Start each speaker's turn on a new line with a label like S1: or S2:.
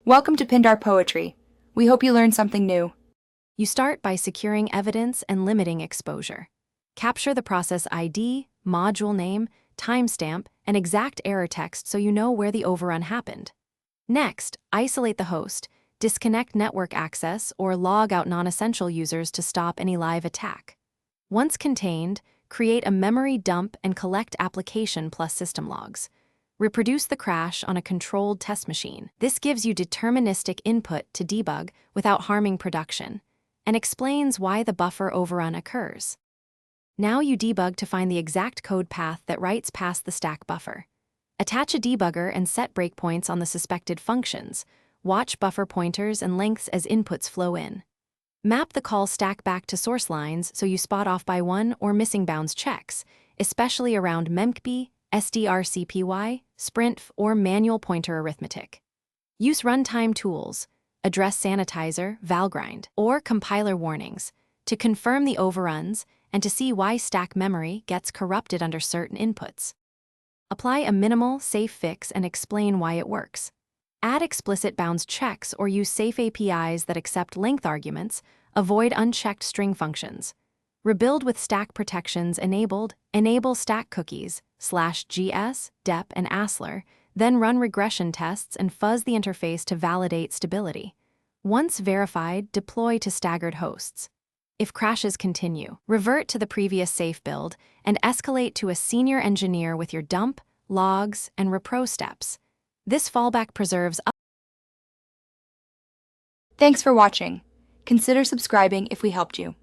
S1: Welcome to Pindar Poetry. We hope you learned something new.
S2: You start by securing evidence and limiting exposure. Capture the process ID, module name, timestamp, and exact error text so you know where the overrun happened. Next, isolate the host, disconnect network access, or log out non-essential users to stop any live attack. Once contained, create a memory dump and collect application plus system logs. Reproduce the crash on a controlled test machine. This gives you deterministic input to debug without harming production, and explains why the buffer overrun occurs. Now you debug to find the exact code path that writes past the stack buffer. Attach a debugger and set breakpoints on the suspected functions. Watch buffer pointers and lengths as inputs flow in. Map the call stack back to source lines so you spot off by one or missing bounds checks, especially around memcpy, strcpy, sprintf, or manual pointer arithmetic. Use runtime tools, address sanitizer, valgrind, or compiler warnings to confirm the overruns and to see why stack memory gets corrupted under certain inputs. Apply a minimal, safe fix and explain why it works. Add explicit bounds checks or use safe APIs that accept length arguments, avoid unchecked string functions. Rebuild with stack protections enabled, enable stack cookies, /gs, dep, and asler, then run regression tests and fuzz the interface to validate stability. Once verified, deploy to staggered hosts. If crashes continue, revert to the previous safe build and escalate to a senior engineer with your dump, logs, and repro steps. This fallback preserves.
S1: Thanks for watching. Consider subscribing if we helped you.